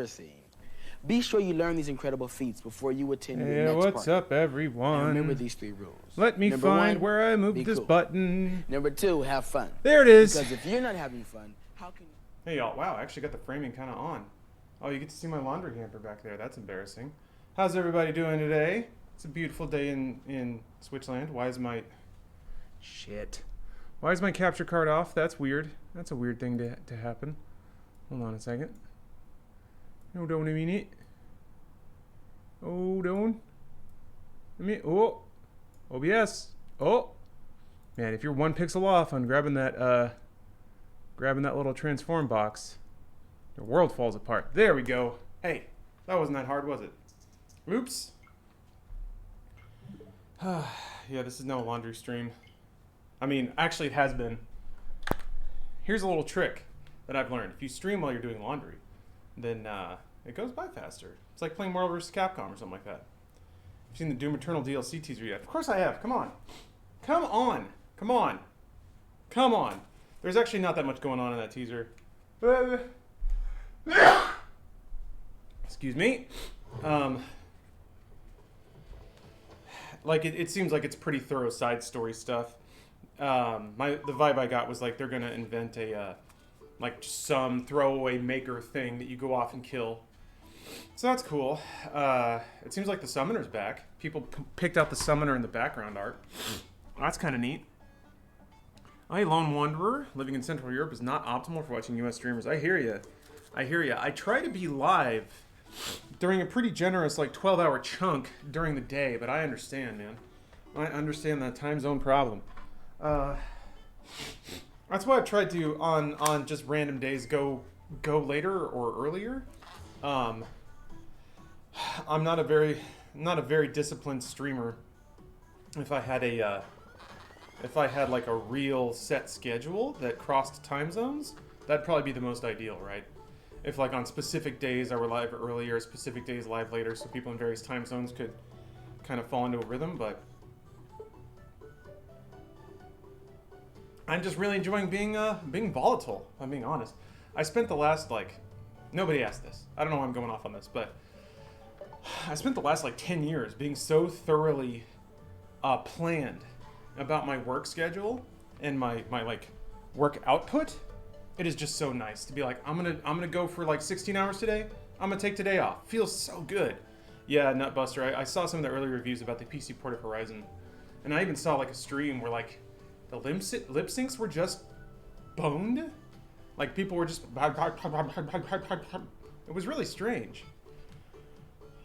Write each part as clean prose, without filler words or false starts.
seen. Be sure you learn these incredible feats before you attend your Hey, next what's party. up, everyone? And remember these 3 rules. Let me Number find 1, where I moved be this cool. button. Number 2, have fun. There it is. Because if you're not having fun, how can you? Hey, y'all. Wow, I actually got the framing kind of on. Oh, you get to see my laundry hamper back there. That's embarrassing. How's everybody doing today? It's a beautiful day in Switchland. Why is my... Shit. Why is my capture card off? That's weird. That's a weird thing to happen. Hold on a second. Hold on a minute. Hold on. Oh. OBS. Oh. Man, if you're 1 pixel off on grabbing that little transform box, the world falls apart. There we go. Hey, that wasn't that hard, was it? Oops. Yeah, this is no laundry stream. I mean, actually it has been. Here's a little trick that I've learned. If you stream while you're doing laundry, then it goes by faster. It's like playing Marvel vs. Capcom or something like that. You've seen the Doom Eternal DLC teaser yet? Of course I have. Come on. Come on. Come on. Come on. There's actually not that much going on in that teaser. Excuse me. Like it seems like it's pretty thorough side story stuff. The vibe I got was like they're gonna invent a like some throwaway maker thing that you go off and kill. So that's cool. It seems like the summoner's back. People picked out the summoner in the background art. That's kind of neat. Hey, Lone Wanderer, living in Central Europe is not optimal for watching US streamers. I hear you. I hear you. I try to be live during a pretty generous, like, 12-hour chunk during the day, but I understand, man. I understand that time zone problem. That's why I've tried to, on just random days, go later or earlier. I'm not a very disciplined streamer. If I had like a real set schedule that crossed time zones, that'd probably be the most ideal, right? If like on specific days I were live earlier, specific days live later, so people in various time zones could kind of fall into a rhythm, but I'm just really enjoying being volatile, if I'm being honest. I spent the last, nobody asked this. I don't know why I'm going off on this, but I spent the last 10 years being so thoroughly planned about my work schedule and my work output. It is just so nice to be like, I'm gonna go for 16 hours today. I'm gonna take today off. Feels so good. Yeah, Nutbuster. I saw some of the early reviews about the PC port of Horizon, and I even saw a stream where the lip syncs were just boned. Like people were just. It was really strange.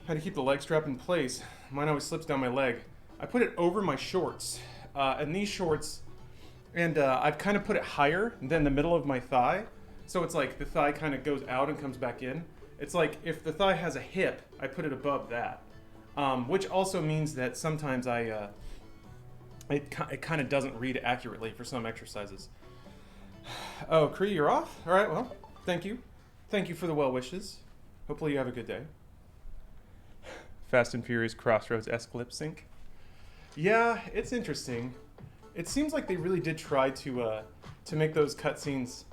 Had to keep the leg strap in place. Mine always slips down my leg. I put it over my shorts, and these shorts. And I've kind of put it higher than the middle of my thigh. So it's like the thigh kind of goes out and comes back in. It's like if the thigh has a hip, I put it above that. Which also means that sometimes it kind of doesn't read accurately for some exercises. Oh, Cree, you're off? All right, well, thank you. Thank you for the well wishes. Hopefully you have a good day. Fast and Furious Crossroads-esque lip sync. Yeah, it's interesting. It seems like they really did try to make those cutscenes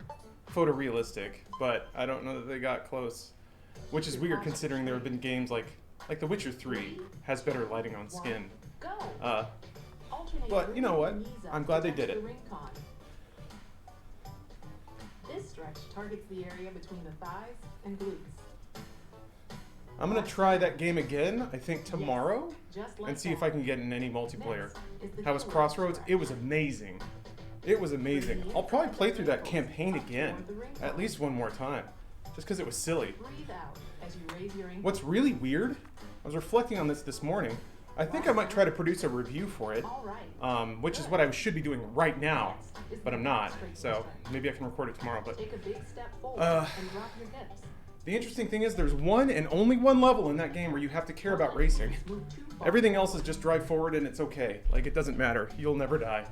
photorealistic, but I don't know that they got close. Which is weird considering there have been games like The Witcher 3 has better lighting on skin. But you know what? I'm glad they did it. This stretch targets the area between the thighs and glutes. I'm gonna try that game again, I think tomorrow, and see if I can get in any multiplayer. How was Crossroads? It was amazing. It was amazing. I'll probably play through that campaign again, at least one more time, just because it was silly. What's really weird, I was reflecting on this morning, I think I might try to produce a review for it, which is what I should be doing right now, but I'm not, so maybe I can record it tomorrow. But the interesting thing is there's one and only one level in that game where you have to care about racing. Everything else is just drive forward and it's okay. It doesn't matter. You'll never die.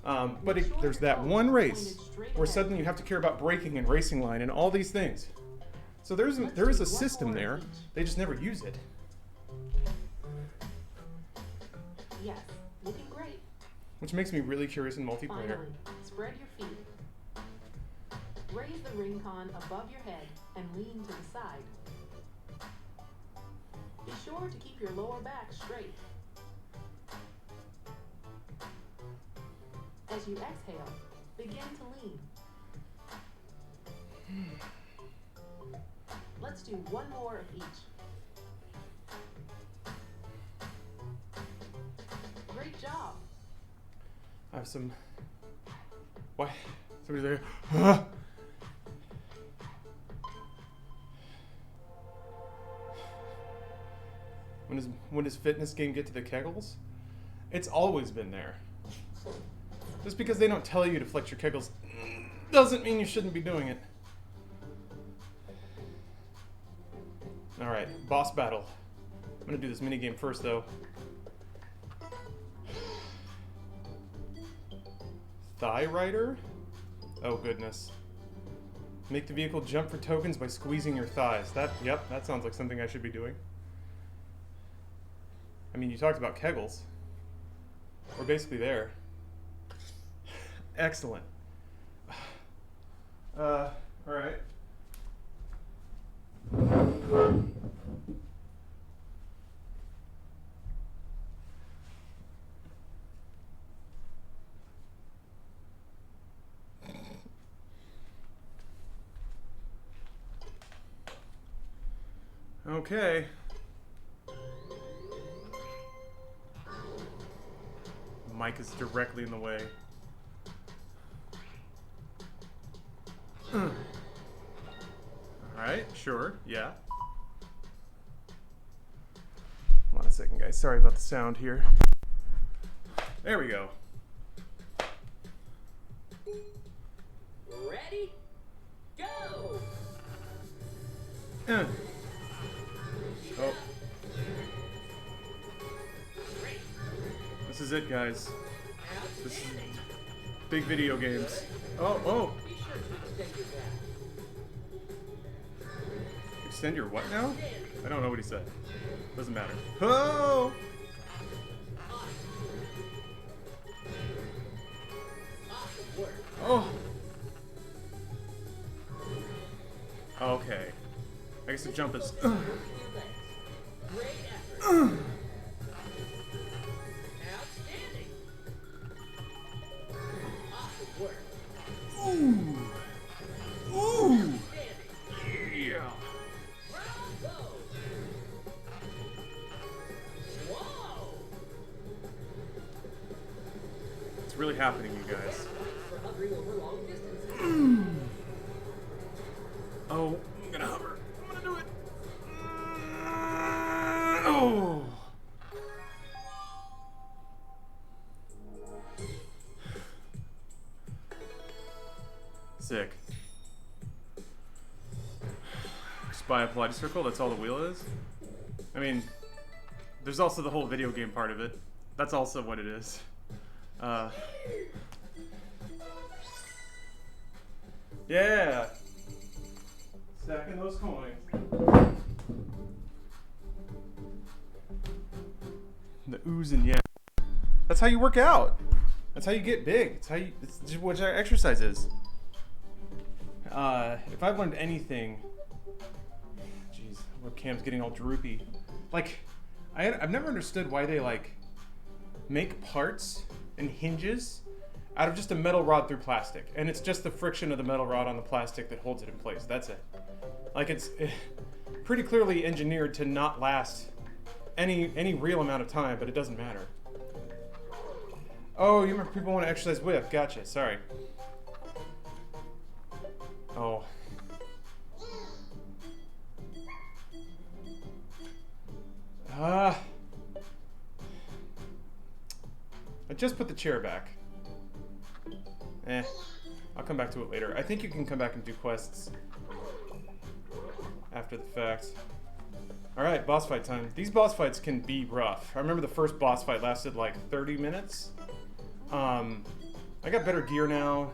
But there's that one race where suddenly you have to care about braking and racing line and all these things. So there is a system there. They just never use it. Yes, looking great. Which makes me really curious in multiplayer. Finally, spread your feet. Raise the ring con above your head and lean to the side. keep your lower back straight. As you exhale, begin to lean. Let's do one more of each. Great job. I have some... Why? Somebody's there. Huh? When does fitness game get to the Kegels? It's always been there. Just because they don't tell you to flex your Kegels doesn't mean you shouldn't be doing it. Alright, boss battle. I'm gonna do this minigame first though. Thigh rider? Oh goodness. Make the vehicle jump for tokens by squeezing your thighs. Yep, that sounds like something I should be doing. I mean, you talked about Kegels. We're basically there. Excellent. Alright. Okay. Mic is directly in the way. Alright, sure, yeah. Hold on a second, guys. Sorry about the sound here. There we go. Ready? Go! Oh. This is it, guys. This is big video games. Oh. Be sure to extend your back. Extend your what now? I don't know what he said. Doesn't matter. Oh! Awesome work. Oh! Okay. I guess the jump is... Great effort. Outstanding. Awesome work. Ooh! Outstanding. Yeah! Bravo. Whoa. It's really happening, you guys. For hovering over long distances. Oh, I'm gonna hover. I'm gonna do it. Oh! Sick. Spy applied circle, that's all the wheel is? I mean, there's also the whole video game part of it. That's also what it is. Yeah! Stacking those coins. The oohs and yeah. That's how you work out. That's how you get big. It's just what our exercise is. If I've learned anything, jeez, webcam's getting all droopy. Like, I've never understood why they like make parts and hinges out of just a metal rod through plastic, and it's just the friction of the metal rod on the plastic that holds it in place. That's it. Like it's pretty clearly engineered to not last any real amount of time, but it doesn't matter. Oh, you remember people want to exercise with? Gotcha. Sorry. Oh. I just put the chair back. I'll come back to it later. I think you can come back and do quests after the fact. Alright, boss fight time. These boss fights can be rough. I remember the first boss fight lasted like 30 minutes. I got better gear now,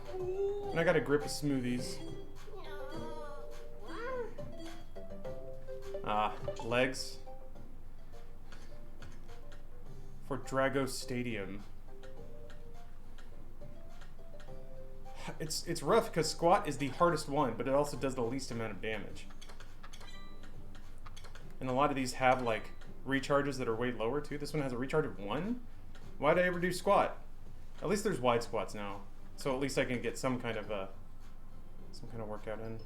and I got a grip of smoothies. Legs. For Drago Stadium. It's rough because squat is the hardest one, but it also does the least amount of damage. And a lot of these have like recharges that are way lower too. This one has a recharge of 1. Why'd I ever do squat? At least there's wide squats now, so at least I can get some kind of workout in. And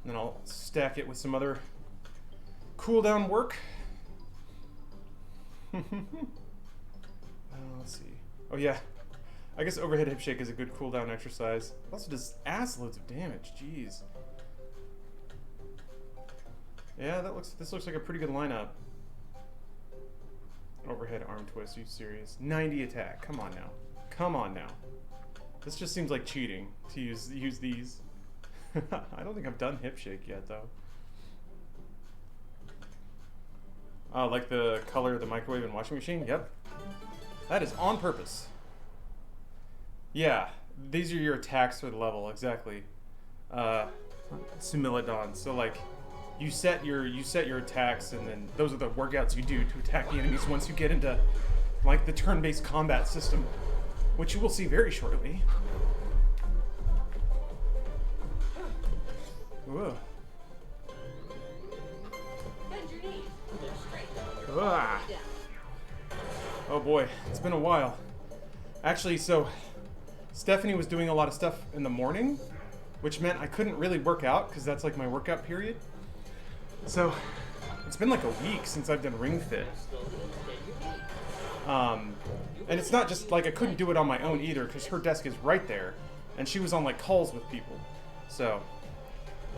then I'll stack it with some other cool down work. Let's see. Oh yeah, I guess overhead hip shake is a good cool down exercise. It also does ass loads of damage. Jeez. Yeah, this looks like a pretty good lineup. Overhead arm twist. Are you serious? 90 attack. Come on now. Come on now. This just seems like cheating to use these. I don't think I've done hip shake yet though. Like the color of the microwave and washing machine? Yep. That is on purpose. Yeah, these are your attacks for the level, exactly. Similodon. So like you set your attacks, and then those are the workouts you do to attack the enemies once you get into like the turn-based combat system, which you will see very shortly. Whoa. Bend your knees. They're straight. Ah. Oh boy, it's been a while. Actually, so Stephanie was doing a lot of stuff in the morning, which meant I couldn't really work out because that's like my workout period. So it's been like a week since I've done Ring Fit. And it's not just like I couldn't do it on my own either because her desk is right there, and she was on like calls with people. So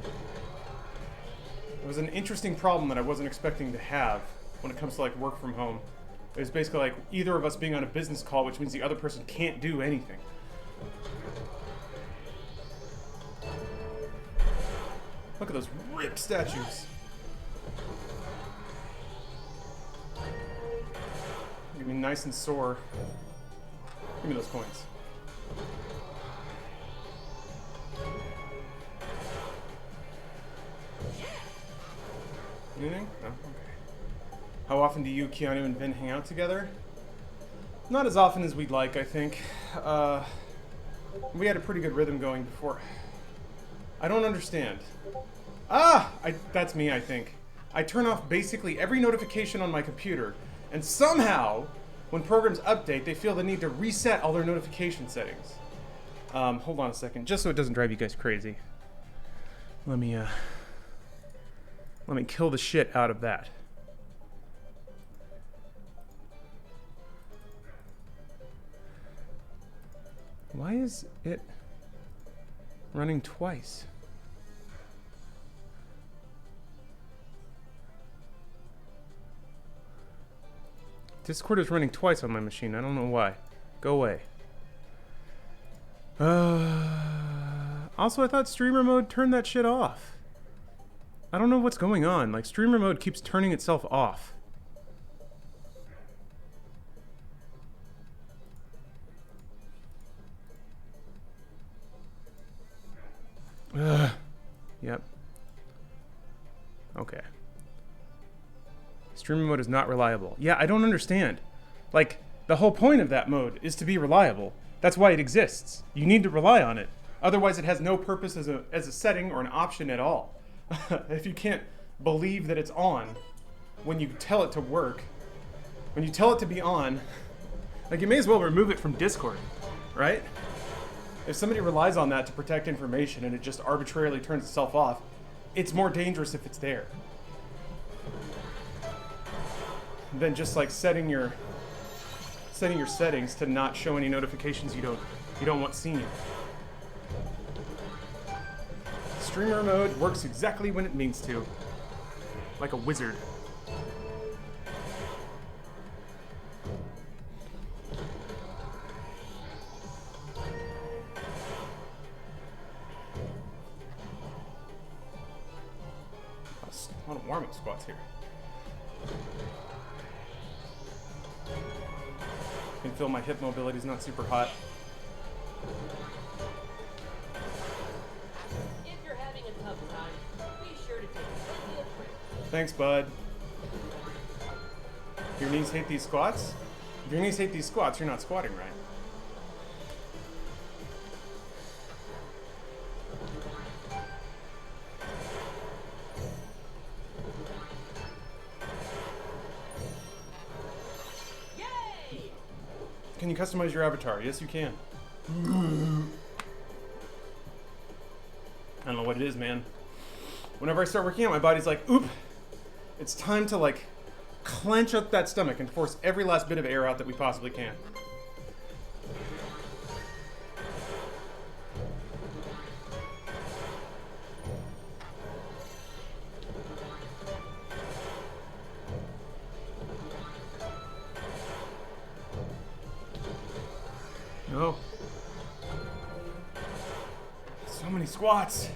it was an interesting problem that I wasn't expecting to have when it comes to like work from home. It was basically like either of us being on a business call, which means the other person can't do anything. Look at those ripped statues. Get me nice and sore. Give me those points. Anything? No? Okay. How often do you, Keanu, and Vin hang out together? Not as often as we'd like, I think. We had a pretty good rhythm going before. I don't understand. That's me, I think. I turn off basically every notification on my computer, and somehow, when programs update, they feel the need to reset all their notification settings. Hold on a second, just so it doesn't drive you guys crazy. Let me kill the shit out of that. Why is it running twice? Discord is running twice on my machine. I don't know why. Go away. Also, I thought streamer mode turned that shit off. I don't know what's going on. Like, streamer mode keeps turning itself off. Yep. Okay. Streaming mode is not reliable. Yeah, I don't understand. Like, the whole point of that mode is to be reliable. That's why it exists. You need to rely on it. Otherwise, it has no purpose as a setting or an option at all. If you can't believe that it's on when you tell it to work, when you tell it to be on, like, you may as well remove it from Discord, right? If somebody relies on that to protect information and it just arbitrarily turns itself off, it's more dangerous if it's there than just like setting your settings to not show any notifications you don't want seen. Streamer mode works exactly when it means to, like a wizard. A lot of warm-up squats here. I can feel my hip mobility is not super hot. If you're having a tough time, be sure to take plenty of breaks. Thanks, bud. Your knees hate these squats? If your knees hate these squats, you're not squatting right. Can you customize your avatar? Yes, you can. I don't know what it is, man. Whenever I start working out, my body's like, oop, it's time to like clench up that stomach and force every last bit of air out that we possibly can. No. So many squats.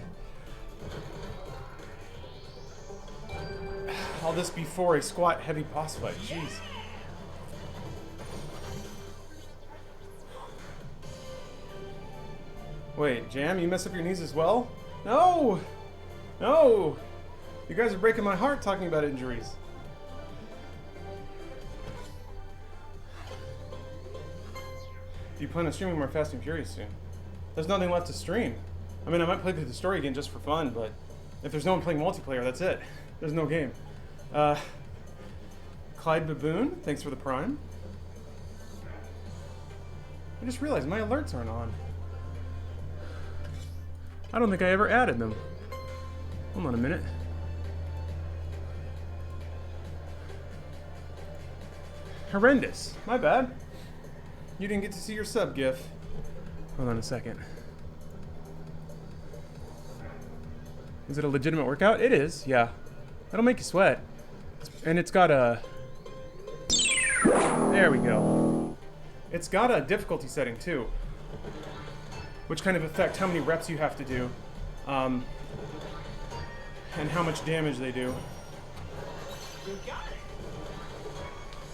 All this before a squat heavy boss fight. Jeez. Wait, Jam, you mess up your knees as well? No! No! You guys are breaking my heart talking about injuries. Do you plan on streaming more Fast and Furious soon? There's nothing left to stream. I mean, I might play through the story again just for fun, but if there's no one playing multiplayer, that's it. There's no game. Clyde Baboon, thanks for the Prime. I just realized my alerts aren't on. I don't think I ever added them. Hold on a minute. Horrendous. My bad. You didn't get to see your sub gif. Hold on a second. Is it a legitimate workout? It is, yeah. That'll make you sweat. And it's got a... There we go. It's got a difficulty setting too, which kind of affect how many reps you have to do, and how much damage they do.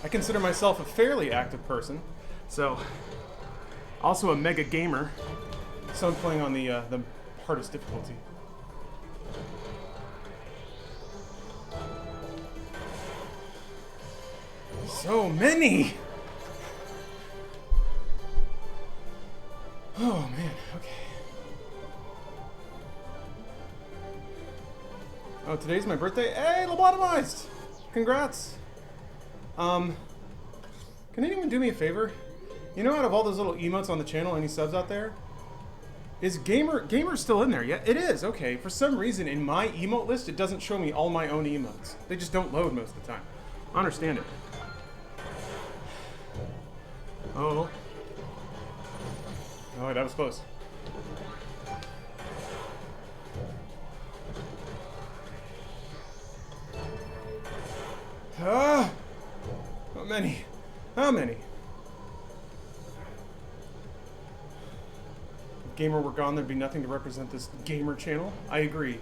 I consider myself a fairly active person, so also a mega gamer, so I'm playing on the hardest difficulty. So many! Oh man, okay. Oh, today's my birthday? Hey, lobotomized! Congrats! Can anyone do me a favor? You know, out of all those little emotes on the channel, any subs out there? Is Gamer still in there? Yeah, it is, okay. For some reason, in my emote list, it doesn't show me all my own emotes. They just don't load most of the time. I understand it. Oh. Oh, that was close. Ah! How many? How many? If Gamer were gone, there'd be nothing to represent this gamer channel. I agree.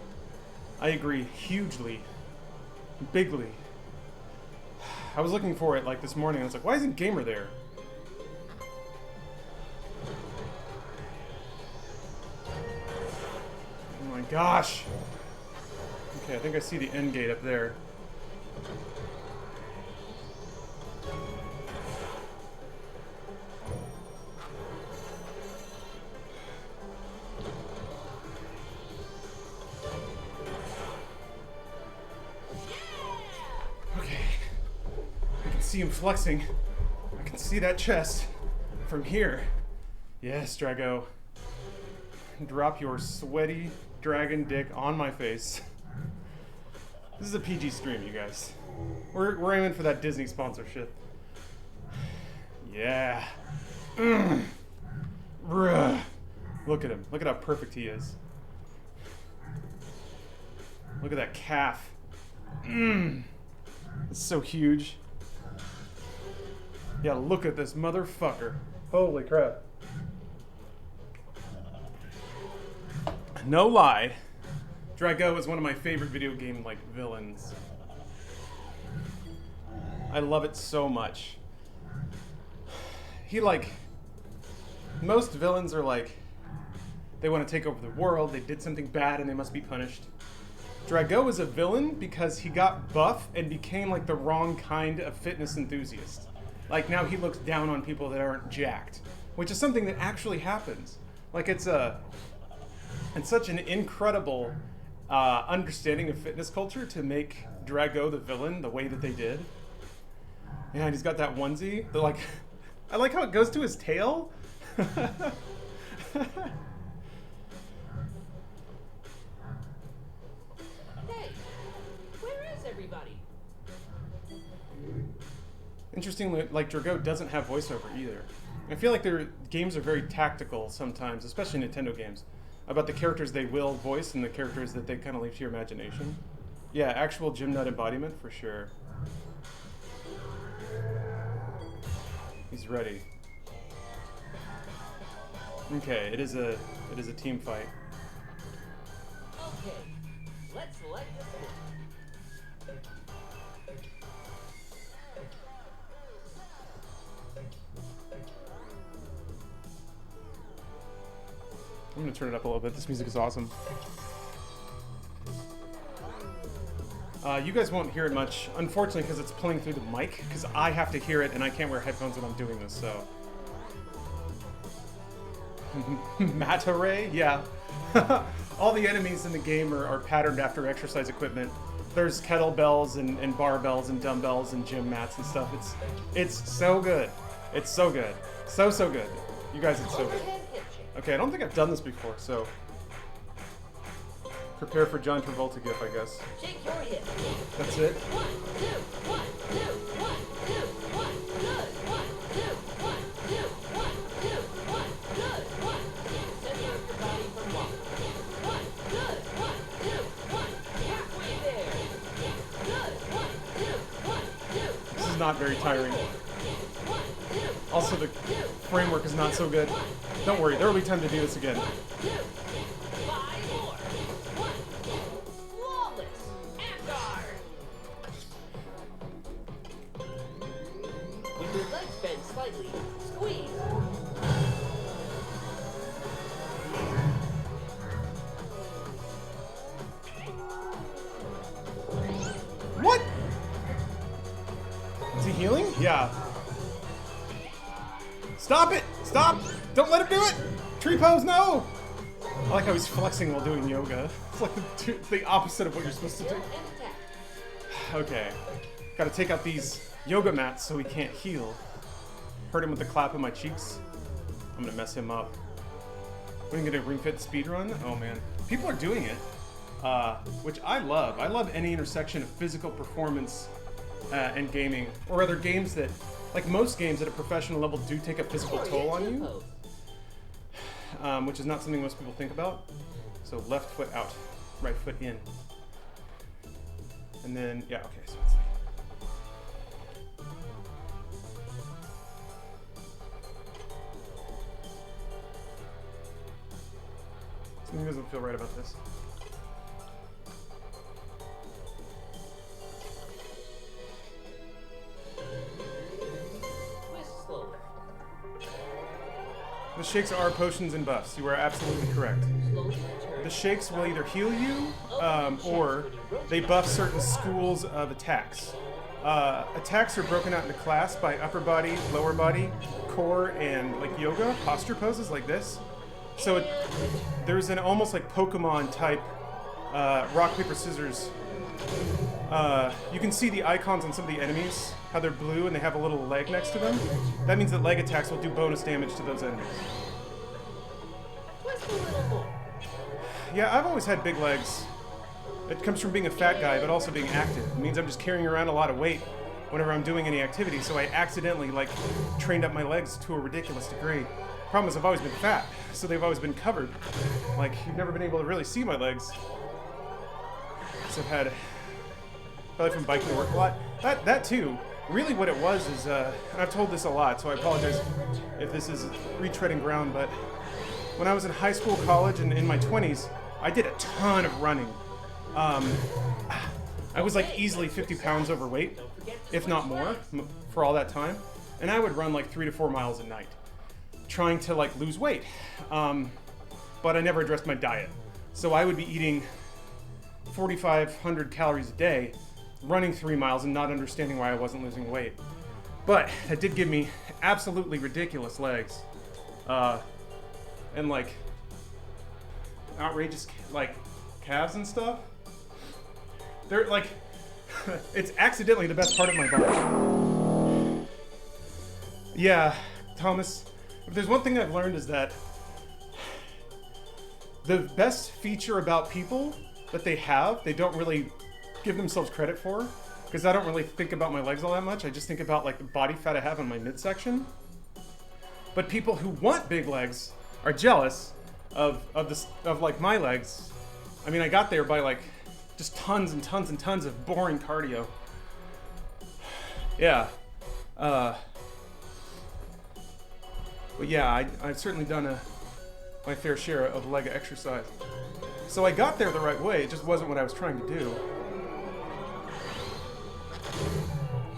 I agree hugely. Bigly. I was looking for it like this morning. I was like, why isn't Gamer there? Oh my gosh. Okay, I think I see the end gate up there. Okay. I can see him flexing. I can see that chest from here. Yes, Drago. Drop your sweaty dragon dick on my face. This is a PG stream, you guys. We're aiming for that Disney sponsorship. Yeah. Bruh. Look at him. Look at how perfect he is. Look at that calf. It's so huge. Yeah, look at this motherfucker. Holy crap. No lie, Drago is one of my favorite video game villains. I love it so much. He most villains are they want to take over the world, they did something bad and they must be punished. Drago is a villain because he got buff and became the wrong kind of fitness enthusiast. Now he looks down on people that aren't jacked, which is something that actually happens. It's such an incredible understanding of fitness culture to make Drago the villain the way that they did. Yeah, and he's got that onesie. I like how it goes to his tail. Hey, where is everybody? Interestingly, like Drago doesn't have voiceover either. I feel like their games are very tactical sometimes, especially Nintendo games, about the characters they will voice and the characters that they kind of leave to your imagination. Yeah, actual Gym Nut embodiment for sure. He's ready. Okay, it is a team fight. Okay, let's select the foot. I'm gonna turn it up a little bit. This music is awesome. You guys won't hear it much, unfortunately, because it's pulling through the mic, because I have to hear it and I can't wear headphones when I'm doing this, so. Mata ray? Yeah. All the enemies in the game are patterned after exercise equipment. There's kettlebells and barbells and dumbbells and gym mats and stuff. It's so good. It's so good. So good. You guys, it's so good. Overhead hip check. Okay, I don't think I've done this before, so prepare for John Travolta gif, I guess. Shake your hip. That's it. 1, 2, 1, 2, 1, 2, 1, good. 1, 2, 1, 2, 1, 2, 1, good. 1, center of your body from walking. 1, good. 1, 2, 1, halfway there. Good. 1, 2, 1, 2. This is not very tiring. 1, 2, Also, the framework is not so good. Don't worry, there will be time to do this again. 2, 5 more. 1, flawless. And guard. With your legs bent slightly, squeeze. What? Is he healing? Yeah. Stop it! Stop! Don't let him do it! Tree pose, no! I like how he's flexing while doing yoga. It's like the opposite of what you're supposed to do. And attack. Okay. Gotta take out these yoga mats so he can't heal. Hurt him with the clap of my cheeks. I'm gonna mess him up. We're gonna get a Ring Fit speedrun? Oh man. People are doing it. Which I love. I love any intersection of physical performance and gaming. Or rather games that, like most games at a professional level, do take a physical toll on you. Which is not something most people think about. So left foot out, right foot in. And then, yeah, okay, so let's see. Something doesn't feel right about this. Twist slowly. The shakes are potions and buffs. You are absolutely correct. Slowly return. The shakes will either heal you, or they buff certain schools of attacks. Attacks are broken out into class by upper body, lower body, core, and like yoga, posture poses like this. So there's an almost like Pokemon type rock, paper, scissors. You can see the icons on some of the enemies, how they're blue and they have a little leg next to them. That means that leg attacks will do bonus damage to those enemies. Twist a little more. Yeah, I've always had big legs. It comes from being a fat guy, but also being active. It means I'm just carrying around a lot of weight whenever I'm doing any activity, so I accidentally, like, trained up my legs to a ridiculous degree. Problem is, I've always been fat, so they've always been covered. Like, you've never been able to really see my legs. So I've had, probably from biking to work a lot. That too, really what it was is, and I've told this a lot, so I apologize if this is retreading ground, but when I was in high school, college, and in my 20s, I did a ton of running. I was like easily 50 pounds overweight, if not more, for all that time. And I would run like 3 to 4 miles a night, trying to like lose weight. But I never addressed my diet. So I would be eating 4,500 calories a day, running 3 miles and not understanding why I wasn't losing weight. But that did give me absolutely ridiculous legs. And like outrageous like calves and stuff. They're like, it's accidentally the best part of my body. Yeah, Thomas, if there's one thing I've learned is that the best feature about people that they have, they don't really give themselves credit for. Because I don't really think about my legs all that much. I just think about like the body fat I have in my midsection. But people who want big legs are jealous of like my legs. I mean, I got there by like just tons and tons and tons of boring cardio. Yeah. But yeah, I've certainly done my fair share of leg exercise. So I got there the right way. It just wasn't what I was trying to do.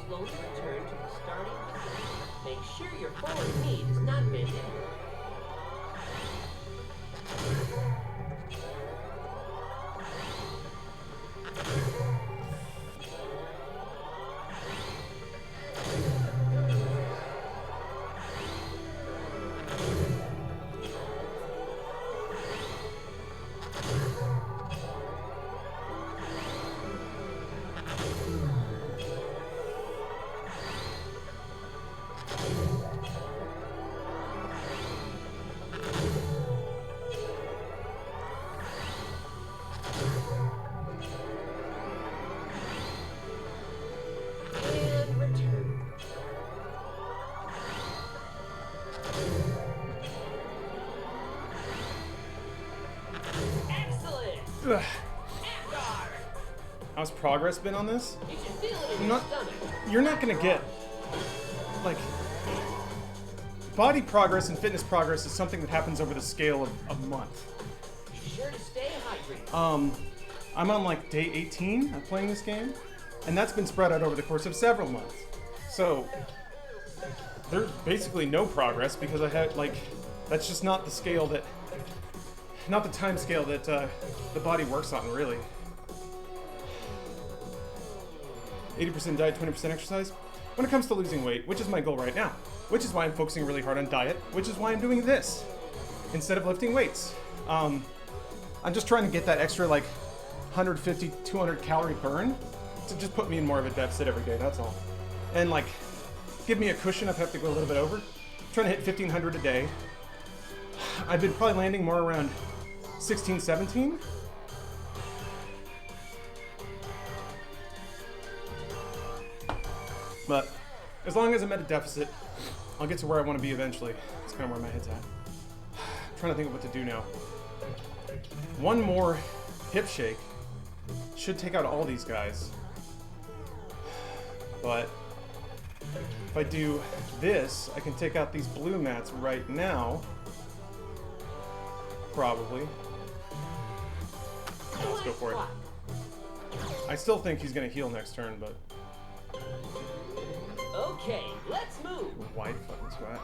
Slowly return to the starting position. Make sure your forward knee does not bend in. And return. Excellent! Ugh. Guard. How's progress been on this? You should feel it in I'm your not- stomach. You're not gonna get, like, body progress and fitness progress is something that happens over the scale of a month. Be sure to stay hydrated. I'm on like day 18 of playing this game, and that's been spread out over the course of several months. So there's basically no progress because I had like, that's just not the scale that, not the time scale that the body works on really. 80% diet, 20% exercise. When it comes to losing weight, which is my goal right now, which is why I'm focusing really hard on diet, which is why I'm doing this instead of lifting weights. I'm just trying to get that extra like 150, 200 calorie burn to just put me in more of a deficit every day, that's all. And like, give me a cushion if I have to go a little bit over. I'm trying to hit 1,500 a day. I've been probably landing more around 16, 17. But as long as I'm at a deficit, I'll get to where I want to be eventually. That's kind of where my head's at. I'm trying to think of what to do now. One more hip shake should take out all these guys. But if I do this, I can take out these blue mats right now. Probably. Let's go for it. I still think he's going to heal next turn, but... Okay, let's move. Wide fucking squat.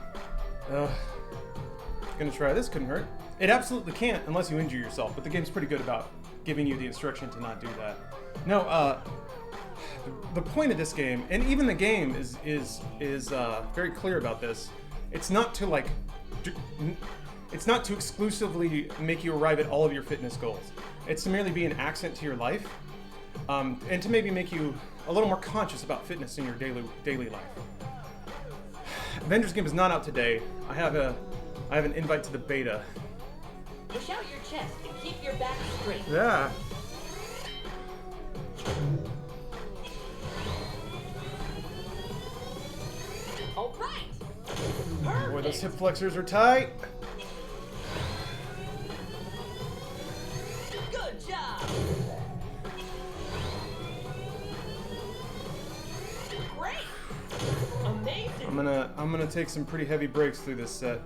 Gonna try this, couldn't hurt. It absolutely can't unless you injure yourself, but the game's pretty good about giving you the instruction to not do that. No, the point of this game, and even the game is very clear about this. It's not to like, it's not to exclusively make you arrive at all of your fitness goals. It's to merely be an accent to your life, and to maybe make you a little more conscious about fitness in your daily life. Avengers game is not out today. I have an invite to the beta. Push out your chest and keep your back straight. Yeah. All right. Perfect. Boy, those hip flexors are tight. Good job. Great. Amazing. I'm gonna take some pretty heavy breaks through this set.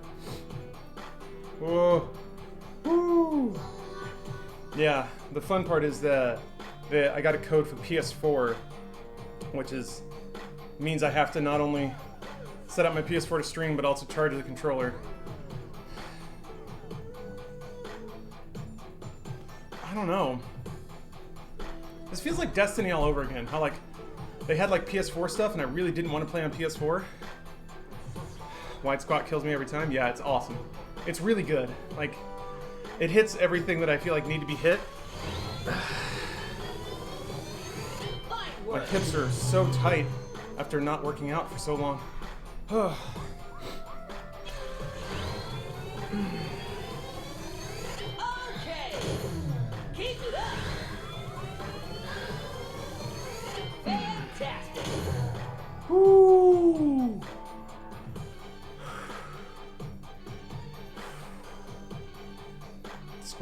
Whoa. Woo. Yeah, the fun part is that I got a code for PS4, which means I have to not only set up my PS4 to stream, but also charge the controller. I don't know. This feels like Destiny all over again. How like they had like PS4 stuff, and I really didn't want to play on PS4. Wide squat kills me every time. Yeah, it's awesome. It's really good. Like, it hits everything that I feel like need to be hit. My hips are so tight after not working out for so long.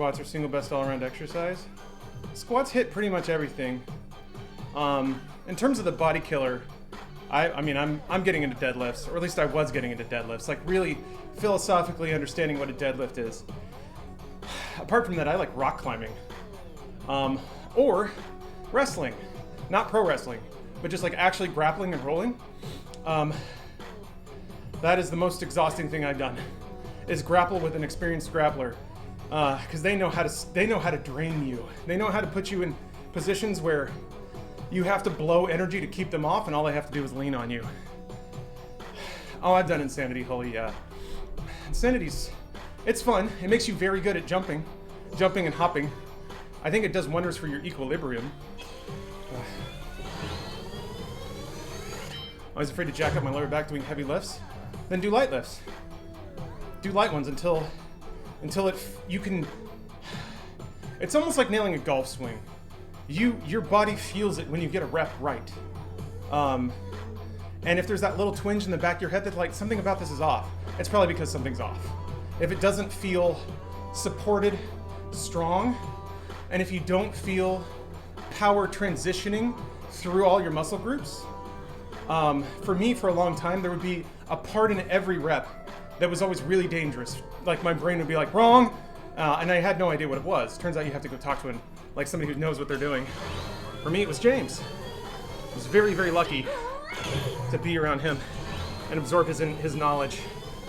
squats are single best all-around exercise. Squats hit pretty much everything. In terms of the body killer, I mean, I'm getting into deadlifts, or at least I was getting into deadlifts, like really philosophically understanding what a deadlift is. Apart from that, I like rock climbing, or wrestling, not pro wrestling, but just like actually grappling and rolling. That is the most exhausting thing I've done, is grapple with an experienced grappler, because they know how to drain you. They know how to put you in positions where you have to blow energy to keep them off, and all they have to do is lean on you. Oh, I've done Insanity, holy yeah. Insanity's, it's fun. It makes you very good at jumping and hopping. I think it does wonders for your equilibrium. I was afraid to jack up my lower back doing heavy lifts. Then do light lifts. Do light ones until you can. It's almost like nailing a golf swing. Your body feels it when you get a rep right. And if there's that little twinge in the back of your head that like something about this is off, it's probably because something's off. If it doesn't feel supported, strong, and if you don't feel power transitioning through all your muscle groups, for me, for a long time, there would be a part in every rep that was always really dangerous. Like my brain would be like, wrong, and I had no idea what it was. Turns out you have to go talk to like somebody who knows what they're doing. For me, it was James. I was very, very lucky to be around him and absorb his knowledge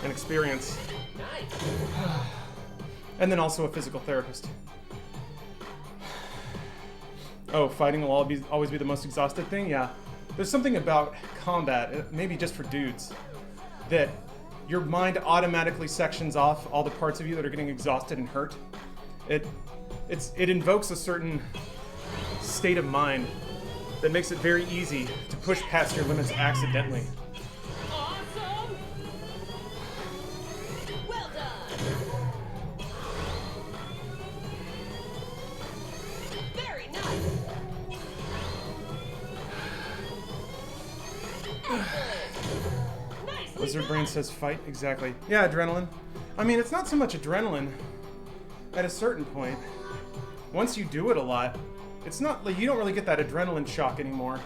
and experience. And then also a physical therapist. Oh, fighting will always be the most exhausted thing? Yeah. There's something about combat, maybe just for dudes, that your mind automatically sections off all the parts of you that are getting exhausted and hurt. It invokes a certain state of mind that makes it very easy to push past your limits accidentally. Awesome! Well done! Very nice! Nicely Lizard Brain done. says fight, exactly. Yeah, adrenaline. I mean, it's not so much adrenaline at a certain point. Once you do it a lot, it's not like you don't really get that adrenaline shock anymore.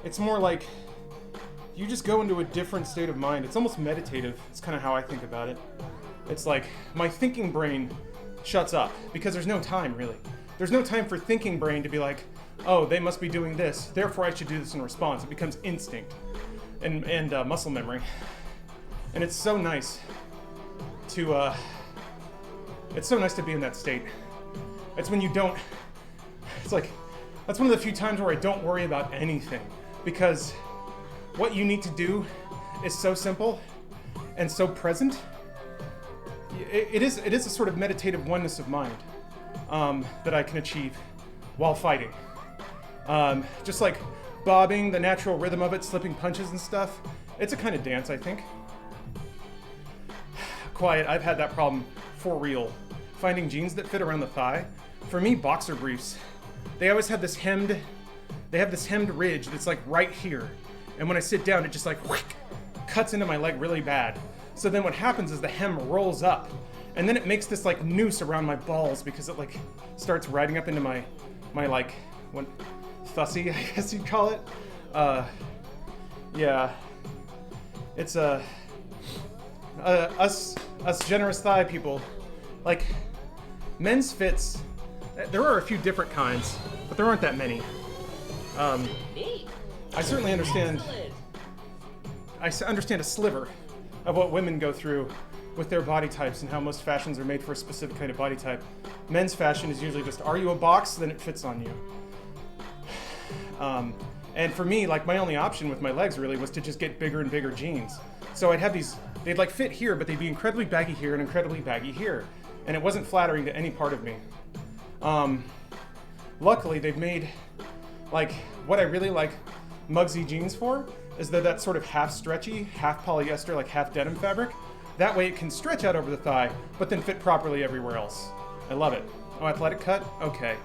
It's more like you just go into a different state of mind. It's almost meditative. It's kind of how I think about it. It's like my thinking brain shuts up because there's no time, really. There's no time for thinking brain to be like, oh, they must be doing this, therefore I should do this in response. It becomes instinct and muscle memory. And it's so nice to be in that state. It's when you don't, it's like, that's one of the few times where I don't worry about anything, because what you need to do is so simple and so present. It is a sort of meditative oneness of mind that I can achieve while fighting. Just like bobbing, the natural rhythm of it, slipping punches and stuff. It's a kind of dance, I think. Quiet, I've had that problem for real. Finding jeans that fit around the thigh. For me, boxer briefs, they always have this hemmed ridge that's like right here. And when I sit down, it just like whick, cuts into my leg really bad. So then what happens is the hem rolls up, and then it makes this like noose around my balls because it like starts riding up into my like, what, thussy, I guess you'd call it. Yeah. It's us generous thigh people, like men's fits, there are a few different kinds, but there aren't that many. Neat. I certainly understand. Excellent. I understand a sliver of what women go through with their body types and how most fashions are made for a specific kind of body type. Men's fashion is usually just, are you a box? Then it fits on you. And for me, like my only option with my legs really was to just get bigger and bigger jeans. So I'd have these, they'd like fit here, but they'd be incredibly baggy here and incredibly baggy here. And it wasn't flattering to any part of me. Luckily, they've made, like, what I really like Mugsy jeans for is that sort of half stretchy, half polyester, like half denim fabric. That way it can stretch out over the thigh, but then fit properly everywhere else. I love it. Oh, athletic cut? Okay.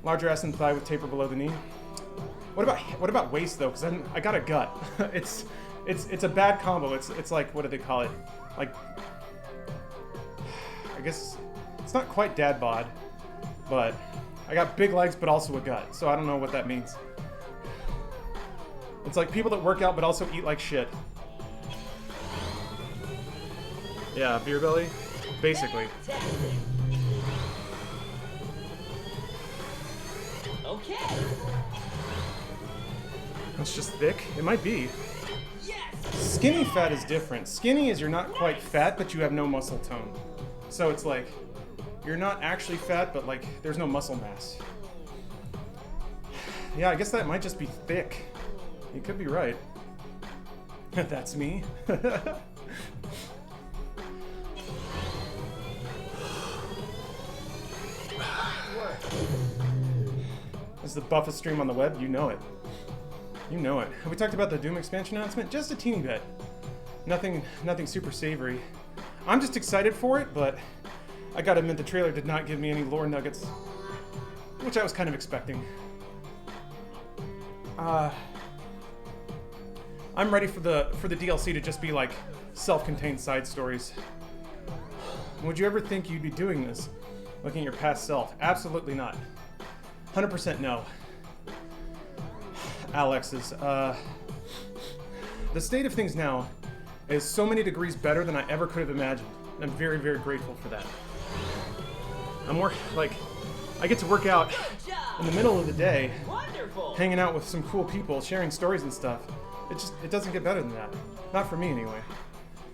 Larger ass and thigh with taper below the knee. What about waist though? Because I got a gut. It's a bad combo. It's like, what do they call it? Like, I guess it's not quite dad bod, But I got big legs, but also a gut, so I don't know what that means. It's like people that work out but also eat like shit. Yeah, beer belly, basically. Fantastic. Okay. It's just thick. It might be. Yes. Skinny fat is different. Skinny is you're not quite fat, but you have no muscle tone. So it's like, you're not actually fat, but like, there's no muscle mass. Yeah, I guess that might just be thick. You could be right. That's me. This is the buffest stream on the web. You know it. You know it. Have we talked about the Doom expansion announcement? Just a teeny bit. Nothing super savory. I'm just excited for it, but I gotta admit the trailer did not give me any lore nuggets, which I was kind of expecting. I'm ready for the DLC to just be like self-contained side stories. Would you ever think you'd be doing this, looking at your past self? Absolutely not. 100% no. Alex's, the state of things now is so many degrees better than I ever could have imagined. I'm very, very grateful for that. I'm more like, I get to work out Good job. in the middle of the day, Wonderful. hanging out with some cool people, sharing stories and stuff. It doesn't get better than that. Not for me anyway.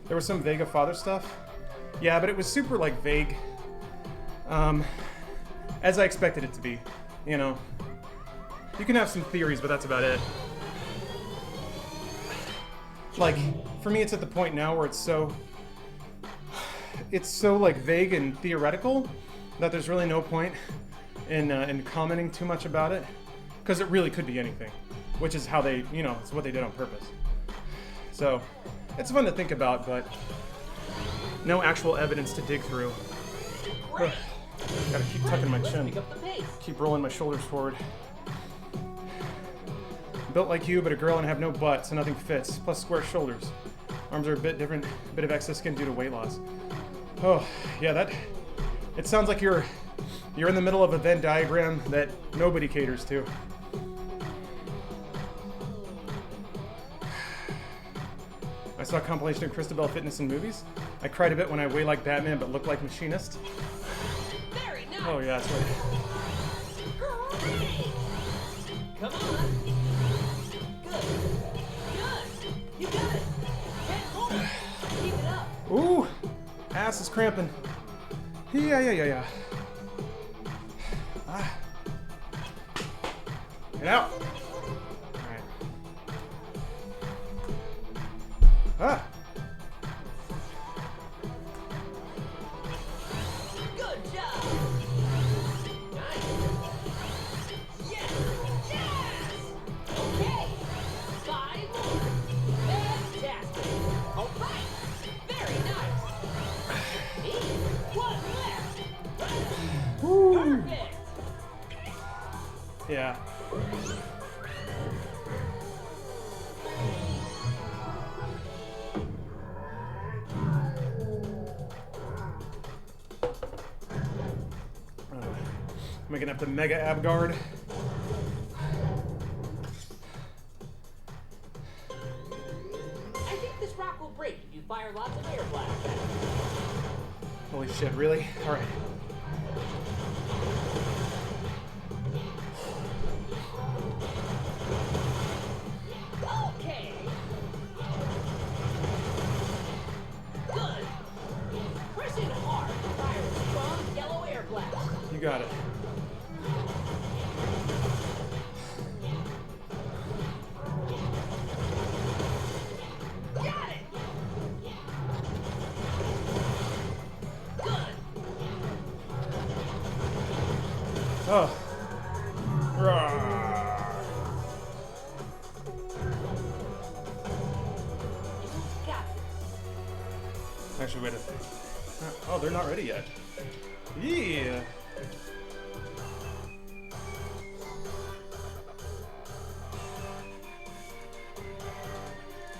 There was some Vega Father stuff. Yeah, but it was super like vague. As I expected it to be, you know. You can have some theories, but that's about it. Like, for me it's at the point now where it's so like vague and theoretical that there's really no point in commenting too much about it, because it really could be anything, which is how they, you know, it's what they did on purpose. So it's fun to think about, but no actual evidence to dig through. Great. Gotta keep tucking my Let's chin, pick up the pace. keep rolling my shoulders forward. Built like you, but a girl and have no butt, so nothing fits. Plus square shoulders. Arms are a bit different, a bit of excess skin due to weight loss. Oh, yeah, it sounds like you're in the middle of a Venn diagram that nobody caters to. I saw a compilation of Christabel fitness in movies. I cried a bit when I weigh like Batman but look like Machinist. Very nice. Oh yeah, that's right. Great. Come on. Good. Good. You got it. Can't hold it. Keep it up. Ooh, ass is cramping. Yeah. Ah. Get out. All right. Ah. Good job. Nice. Yes. Yes. Okay. 5 more. Fantastic. All right. Very nice. Me. 1 left. Woo. Perfect. Yeah. Making up the Mega Ab Guard. I think this rock will break if you fire lots of air blasts at it. Holy shit, really? Alright. Okay. Good. Press in hard to fire a strong yellow air blast. You got it. Got it. Good. Oh. Rawr. You got this. Actually, wait a second. Oh, they're not ready yet. Yeah.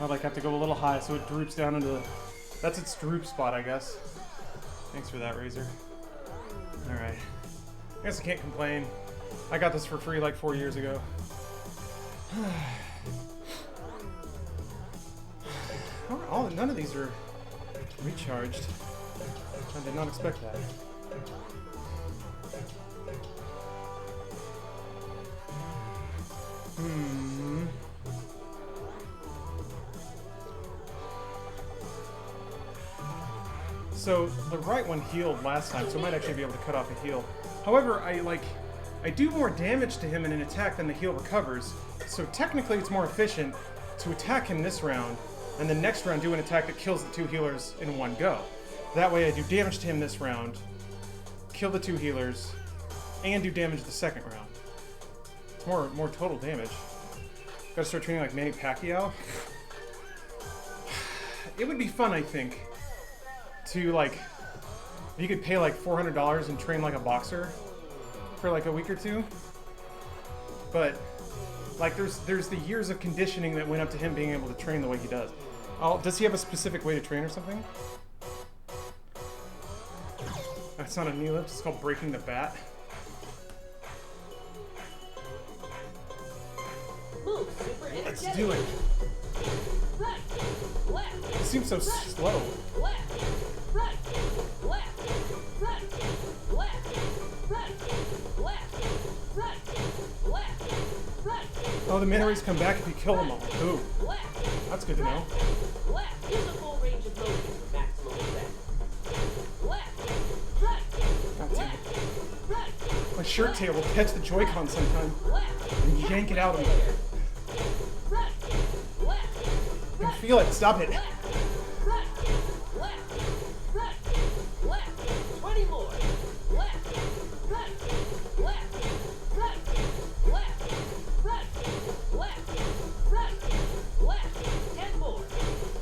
I'd like have to go a little high so it droops down into the... That's its droop spot, I guess. Thanks for that, Razor. Alright. I guess I can't complain. I got this for free like 4 years ago. None of these are recharged. I did not expect that. So the right one healed last time, so I might actually be able to cut off a heal. However, I do more damage to him in an attack than the heal recovers, so technically it's more efficient to attack him this round, and the next round do an attack that kills the 2 healers in one go. That way I do damage to him this round, kill the 2 healers, and do damage the second round. It's more total damage. Gotta start training like Manny Pacquiao. It would be fun, I think, to like, you could pay like $400 and train like a boxer for like a week or 2. But like there's the years of conditioning that went up to him being able to train the way he does. Does he have a specific way to train or something? That's not a knee lift, it's called breaking the bat. Move, super Let's energetic. do it. Right, left, It seems so slow. left, right, left, right, left, right, left, right, left, right. Oh, the mana rays come back if you kill them all. Ooh, Left, that's good to know. left. Use a full range of motions for maximum effect. Left, right, God damn it. left, right, My shirt tail will catch the Joy-Con sometime left, and yank it out of me. right, left, I can feel it. Stop it. left, right, left, right, left. 20 more. Left, right, left, right, left, right, left, right, left. 10 more.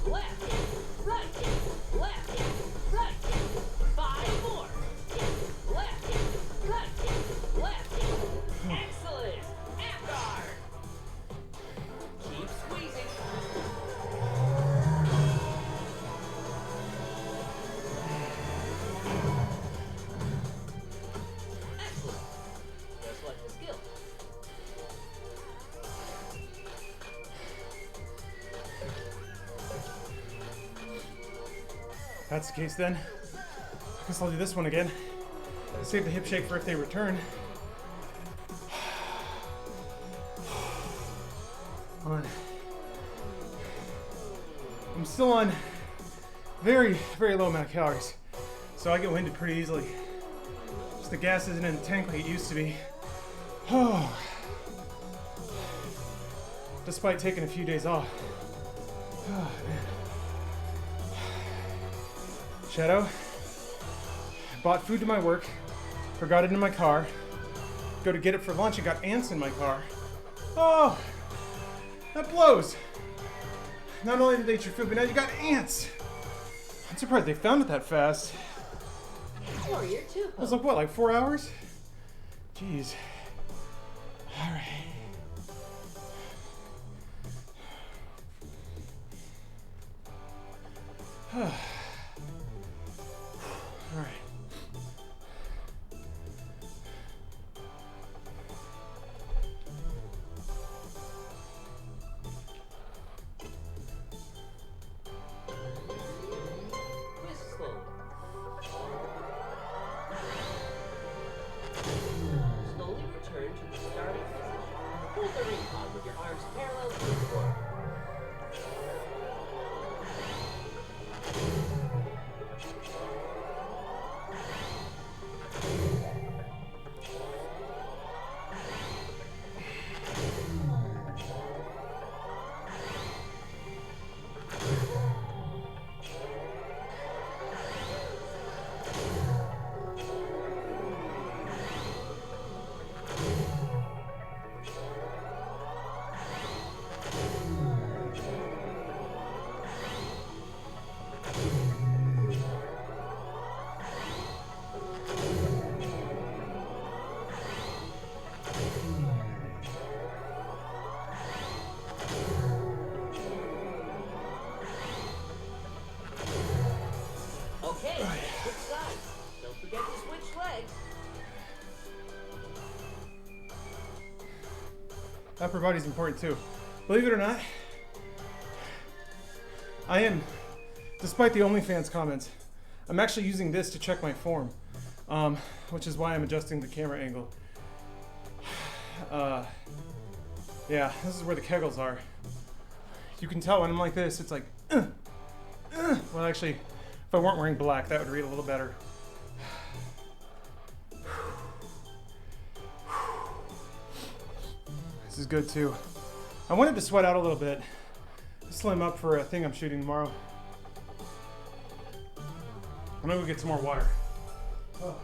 Left, right, left, right. 5 more. Left, right, left. Excellent. Afgard. Keep squeezing. Excellent. Just like the skill. If that's the case then, I guess I'll do this one again. Save the hip shake for if they return. I'm still on very, very low amount of calories, so I get winded pretty easily. Just the gas isn't in the tank like it used to be. Oh. Despite taking a few days off. Oh, man. Shadow. Bought food to my work. Forgot it in my car. Go to get it for lunch and got ants in my car. Oh! That blows! Not only did they eat your food, but now you got ants! I'm surprised they found it that fast. Warrior 2. It was like, what, like 4 hours? Jeez. Alright. Alright. Twist slowly. Slowly return to the starting position. Hold the ring pod with your arms parallel to the floor. Upper body's important too. Believe it or not, I am, despite the OnlyFans comments, I'm actually using this to check my form, which is why I'm adjusting the camera angle. Yeah, this is where the Kegels are. You can tell when I'm like this, it's like, well, actually, if I weren't wearing black, that would read a little better. This is good too. I wanted to sweat out a little bit, slim up for a thing I'm shooting tomorrow. I'm gonna go get some more water. Oh.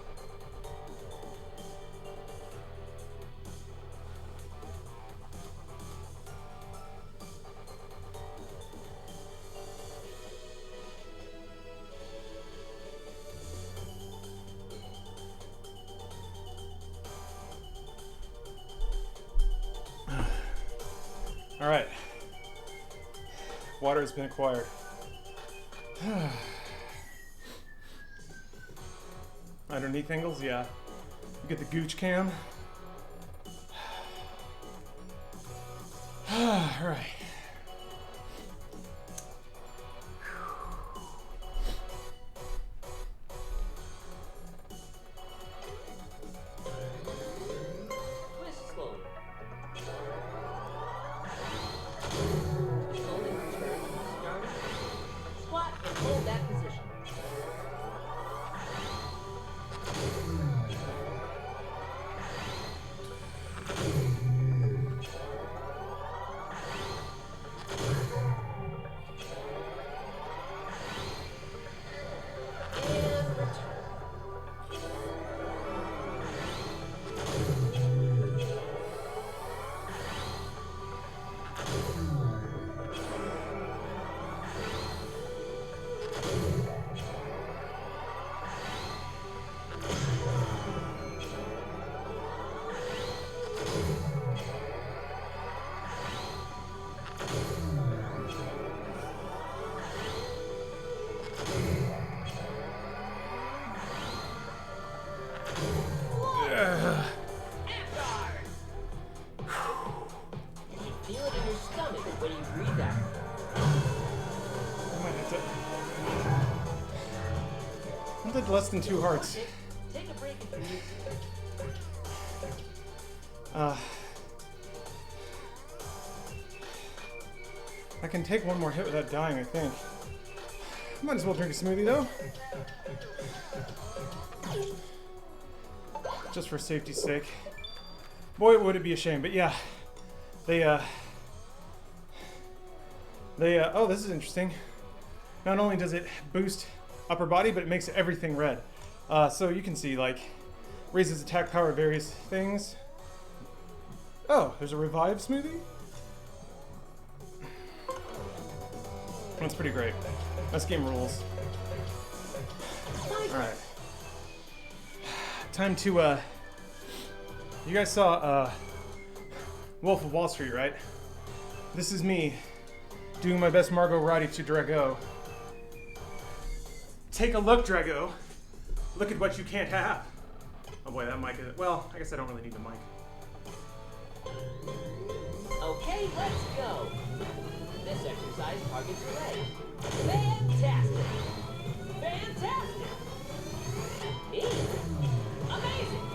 All right, water has been acquired. Underneath angles, yeah. You get the gooch cam. All right. Twist slowly. Slowly return to the sternum. Squat and hold that position. And return. You should feel it in your stomach when you breathe out. I might have to. I did less than 2 hearts. Take a break if you need to. I can take one more hit without dying, I think. Might as well drink a smoothie though. Just for safety's sake. Boy, would it be a shame, but yeah. Oh, this is interesting. Not only does it boost upper body, but it makes everything red. So you can see, like, raises attack power of various things. Oh, there's a revive smoothie? That's pretty great. This game rules. Alright. Time to, you guys saw, Wolf of Wall Street, right? This is me doing my best Margot Roddy to Drago. Take a look, Drago. Look at what you can't have. Oh boy, that mic is, well, I guess I don't really need the mic. Okay, let's go. This exercise targets your legs. Fantastic! Fantastic! Easy! Amazing!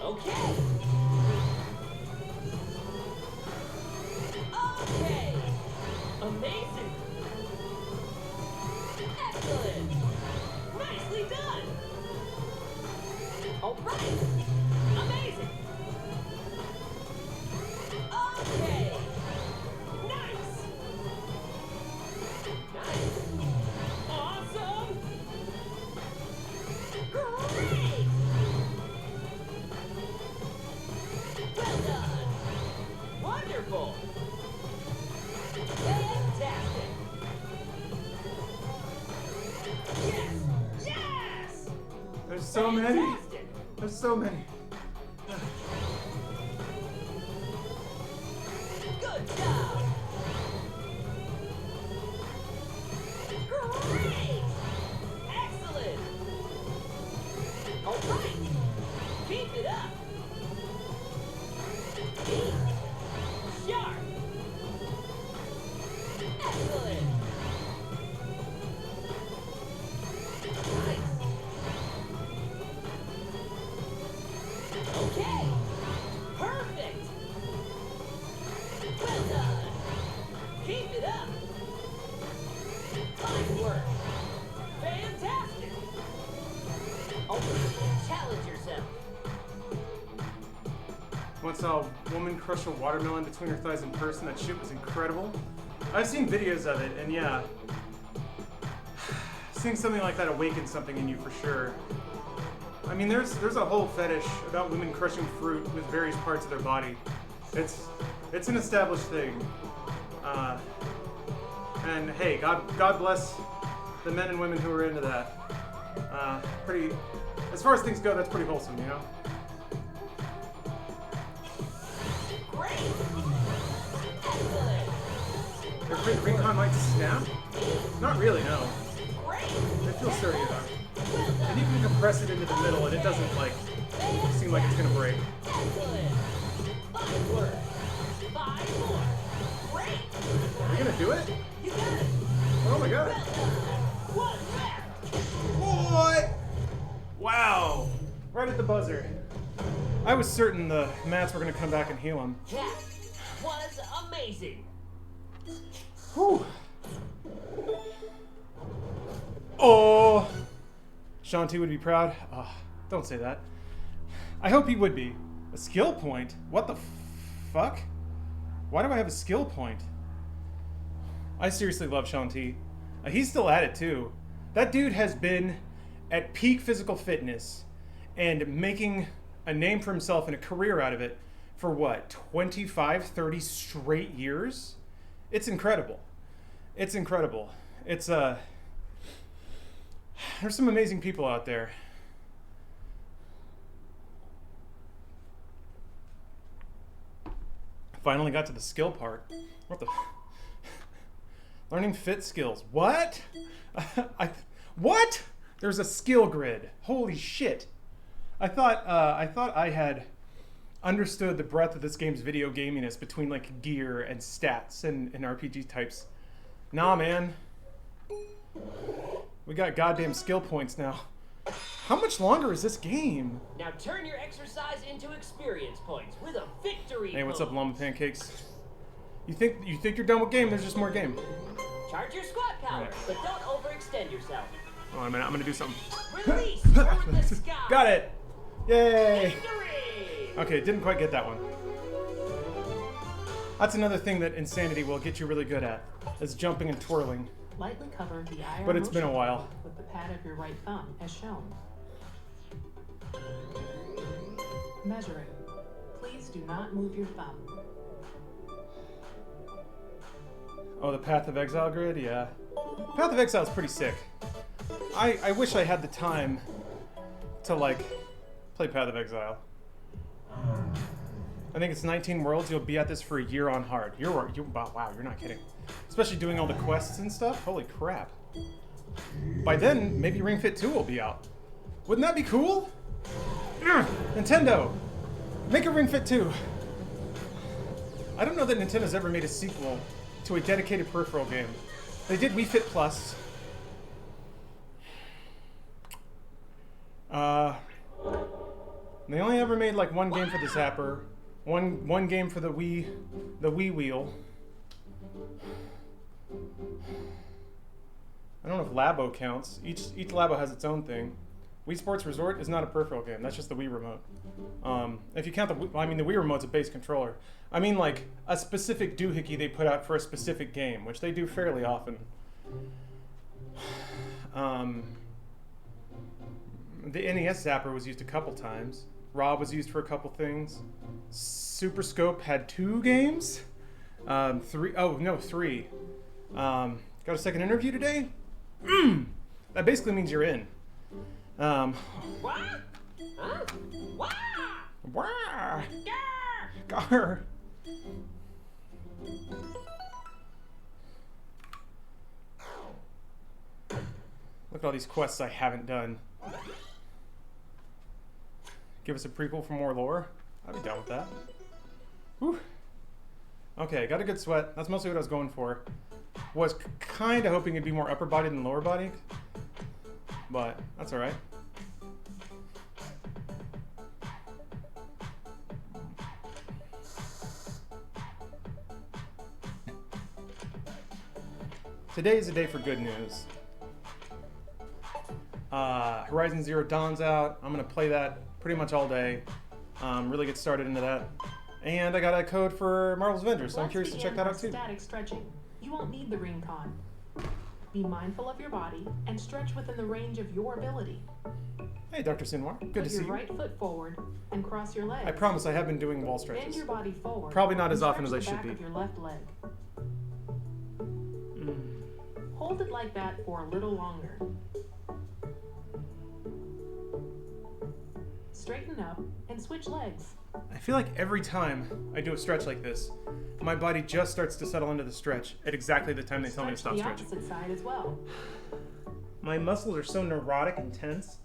Okay! Okay! Amazing! Excellent! Nicely done! Alright! Amazing! Okay! Nice! Nice! Awesome! Great! Well done! Wonderful! Fantastic! Yes! Yes! There's so many. Fantastic! There's so many. Good job! Great! Excellent! Alright! Keep it up! Once saw a woman crush a watermelon between her thighs in person. That shit was incredible. I've seen videos of it, and yeah, seeing something like that awakens something in you for sure. I mean, there's a whole fetish about women crushing fruit with various parts of their body. It's an established thing. And hey, God bless the men and women who are into that. Pretty, as far as things go, that's pretty wholesome, you know? Great! Excellent! They're afraid the recon might snap? Not really, no. Great! They feel sturdy enough. And you can compress it into the middle and it doesn't, like, seem like it's gonna break. Excellent! 5 words. 5 more. Great! Are you gonna do it? You got it! Oh my god. Well done! 1 left! What? Wow. Right at the buzzer. I was certain the mats were gonna come back and heal him. That was amazing! Whew. Oh. Shanti would be proud. Oh, don't say that. I hope he would be. A skill point? What the fuck? Why do I have a skill point? I seriously love Shanti. He's still at it too. That dude has been at peak physical fitness and making a name for himself and a career out of it for what, 25, 30 straight years? It's incredible. It's incredible. It's there's some amazing people out there. Finally got to the skill part. What the? Learning fit skills. What? What? There's a skill grid. Holy shit! I thought I had understood the breadth of this game's video gaminess between like gear and stats and RPG types. Nah, man. We got goddamn skill points now. How much longer is this game? Now turn your exercise into experience points with a victory. Hey, what's up, move. llama pancakes? You think you're done with game? There's just more game. Charge your squat power, Right. but don't overextend yourself. Oh, I'm gonna do something. Release toward the sky. Got it! Yay! Victory! Okay, didn't quite get that one. That's another thing that Insanity will get you really good at, is jumping and twirling. Lightly cover the IR But it's been a motion while. with the pad of your right thumb as shown. Measuring. Please do not move your thumb. Oh, the Path of Exile grid? Yeah. Path of Exile is pretty sick. I wish I had the time to, like, play Path of Exile. I think it's 19 worlds. You'll be at this for a year on hard. Wow, you're not kidding. Especially doing all the quests and stuff. Holy crap. By then, maybe Ring Fit 2 will be out. Wouldn't that be cool? Nintendo, make a Ring Fit 2. I don't know that Nintendo's ever made a sequel to a dedicated peripheral game. They did Wii Fit Plus. They only ever made like one game for the Zapper, one game for the Wii Wheel. I don't know if Labo counts. Each Labo has its own thing. Wii Sports Resort is not a peripheral game. That's just the Wii remote. If you count the Wii remote's a base controller. I mean like a specific doohickey they put out for a specific game, which they do fairly often. The NES Zapper was used a couple times. Rob was used for a couple things. Super Scope had 2 games. 3. Oh no, 3. Got a second interview today? That basically means you're in. What? Huh? Wah! Wah! Grr! Gar. Look at all these quests I haven't done. Give us a prequel for more lore? I'd be down with that. Whew. Okay, got a good sweat. That's mostly what I was going for. Was kind of hoping it'd be more upper body than lower body. But that's alright. Today is a day for good news. Horizon Zero Dawn's out. I'm gonna play that pretty much all day. Really get started into that. And I got a code for Marvel's Avengers, so I'm Let's curious to check begin that our out too. Static stretching. You won't need the ring con. Be mindful of your body and stretch within the range of your ability. Hey, Dr. Sinwar. Good to Put see your you. right foot forward and cross your legs. I promise I have been doing wall Bend stretches. your body forward. Probably not and as often stretch as the I back should of be. your left leg. Hold it like that for a little longer. Straighten up and switch legs. I feel like every time I do a stretch like this, my body just starts to settle into the stretch at exactly the time they tell me to stop Stretch the stretching. opposite side as well. My muscles are so neurotic and tense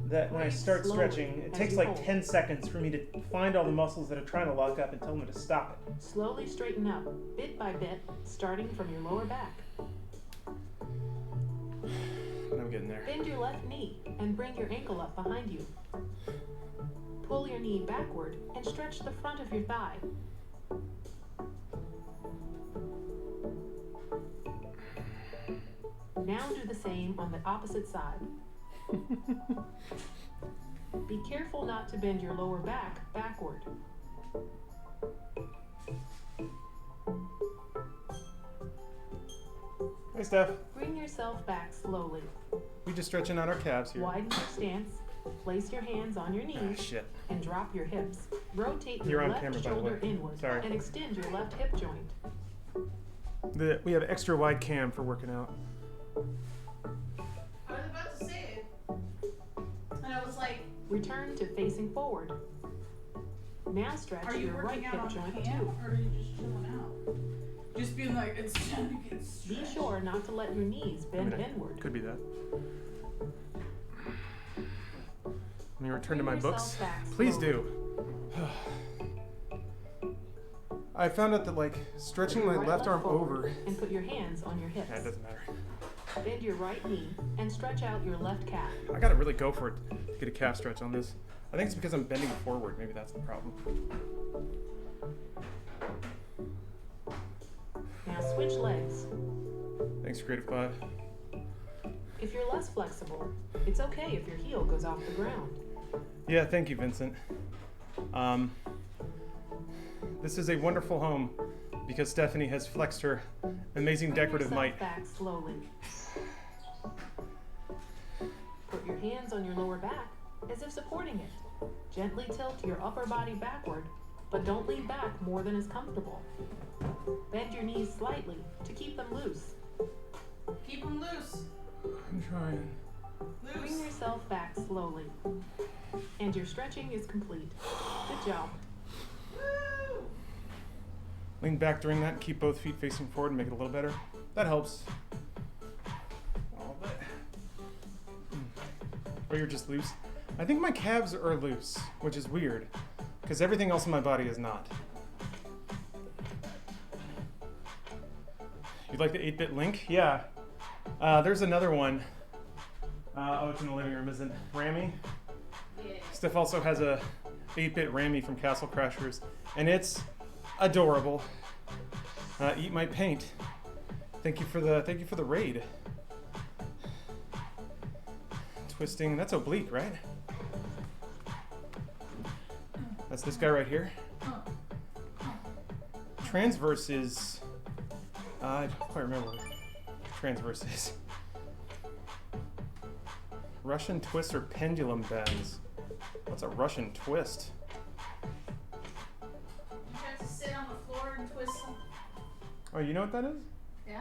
that when I Breathe start slowly stretching, it as takes you like hold. 10 seconds for me to find all the muscles that are trying to lock up and tell them to stop it. Slowly straighten up, bit by bit, starting from your lower back. And I'm getting there. Bend your left knee and bring your ankle up behind you. Pull your knee backward and stretch the front of your thigh. Now do the same on the opposite side. Be careful not to bend your lower back backward. Hey, Steph. Bring yourself back slowly. We just stretching out our calves here. Widen your stance. Place your hands on your Ah, knees shit. and drop your hips. Rotate You're your on left camera, by the shoulder way. inward Sorry. and extend your left hip joint. We have extra wide cam for working out. I was about to say it. And I was like, Return to facing forward. Now stretch are you your right working out hip on joint cam too. or are you just chilling out? Just being like, it's time to get Be stretched. sure not to let your knees bend inward. Could be that. Let me return to my Bring books. yourself back Please slowly. do. I found out that like stretching Put my your right left leg arm forward over. and put your hands on your hips. Yeah, it doesn't matter. Bend your right knee and stretch out your left calf. I gotta really go for it to get a calf stretch on this. I think it's because I'm bending forward. Maybe that's the problem. Now switch legs. Thanks, Creative Cloud. If you're less flexible, it's okay if your heel goes off the ground. Yeah, thank you, Vincent. This is a wonderful home because Stephanie has flexed her amazing Bring decorative yourself might. back slowly. Put your hands on your lower back as if supporting it. Gently tilt your upper body backward, but don't lean back more than is comfortable. Bend your knees slightly to keep them loose. Keep them loose. I'm trying. Bring Loose. yourself back slowly. And your stretching is complete. Good job. Woo! Lean back during that and keep both feet facing forward and make it a little better. That helps. A little bit. Or you're just loose. I think my calves are loose, which is weird, because everything else in my body is not. You like the 8-bit link? Yeah. There's another one. Oh, it's in the living room, isn't it? Rammy? Yeah. Steph also has a 8-bit Rammy from Castle Crashers, and it's adorable. Eat my paint. Thank you for the raid. Twisting. That's oblique, right? That's this guy right here. Transverse is. I don't quite remember what transverse is. Russian twist or pendulum bends. What's a Russian twist? You have to sit on the floor and twist them. Oh, you know what that is? Yeah?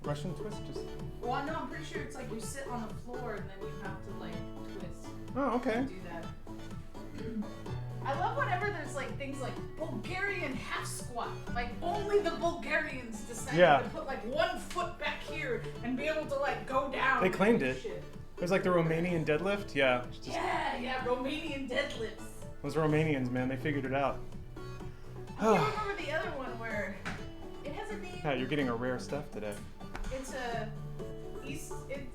Russian twist? Just. Well, no, I'm pretty sure it's like you sit on the floor and then you have to like twist Oh, okay. and do that. I love whenever there's like things like Bulgarian half squat. Like only the Bulgarians decided Yeah. to put like one foot back here and be able to like go down. They and claimed do it. shit. There's like the Romanian deadlift. Yeah. Just, Yeah, Romanian deadlifts. Those Romanians, man, they figured it out. I can't remember the other one where it has a name. Yeah, you're getting a rare stuff today. It's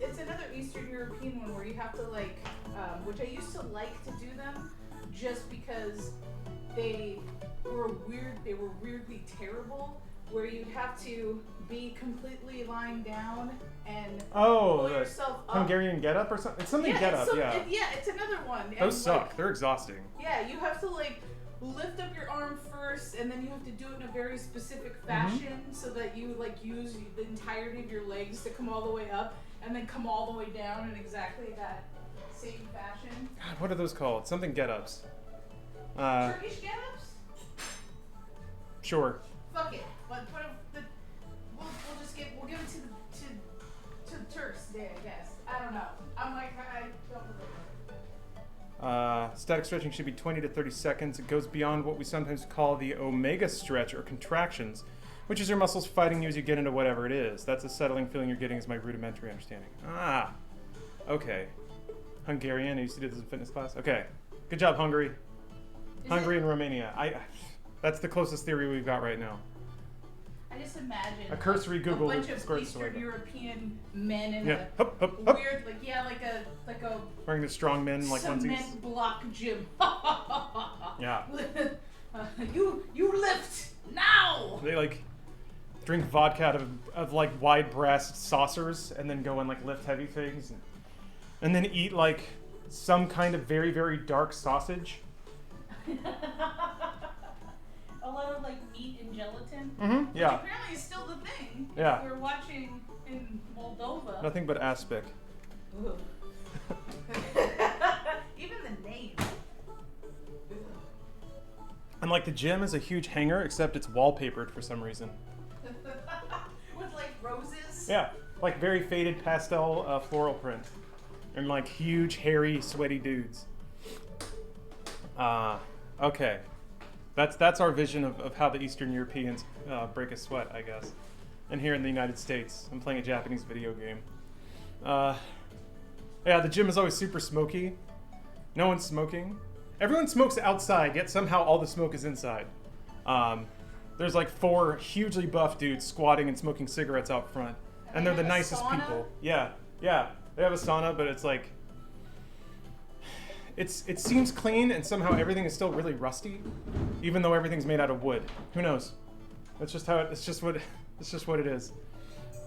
it's another Eastern European one where you have to like, which I used to like to do them, just because they were weirdly terrible. where you have to be completely lying down and Oh, pull the yourself up. Hungarian get up or something? It's something get up, yeah. It's another one. And, Those suck. like, They're exhausting. yeah, you have to like lift up your arm first, and then you have to do it in a very specific fashion so that you like use the entirety of your legs to come all the way up, and then come all the way down in exactly that same fashion. God, what are those called? Something get ups. Turkish get-ups? Sure. Fuck it. We'll give it to Turks today, I guess. I don't know. I don't remember. Static stretching should be 20 to 30 seconds. It goes beyond what we sometimes call the omega stretch or contractions, which is your muscles fighting you as you get into whatever it is. That's a settling feeling you're getting is my rudimentary understanding. Ah, okay. Hungarian, I used to do this in fitness class. Okay, good job, Hungary. Hungary and Romania. That's the closest theory we've got right now. I just imagine A cursory Google a bunch of squirts Eastern away. European men in Yeah, a hup, hup, hup. weird, like a Wearing the strong men like cement onesies. block gym. Yeah. You lift now. They like drink vodka out of like wide brass saucers and then go and like lift heavy things and then eat like some kind of very, very dark sausage. A lot of like meat and gelatin. Mm-hmm. Yeah. Which apparently is still the thing. Yeah. We're watching in Moldova. Nothing but aspic. Ooh. Even the name. And like the gym is a huge hangar, except it's wallpapered for some reason. With like roses. Yeah, like very faded pastel floral print, and like huge, hairy, sweaty dudes. Okay, that's our vision of how the Eastern Europeans break a sweat, I guess. And here in the United States, I'm playing a Japanese video game. Yeah, the gym is always super smoky. No one's smoking. Everyone smokes outside, yet somehow all the smoke is inside. There's like 4 hugely buff dudes squatting and smoking cigarettes out front. And they're the nicest people. Yeah, yeah. They have a sauna, but it's like... It seems clean, and somehow everything is still really rusty, even though everything's made out of wood. Who knows? That's just how it's just what it is.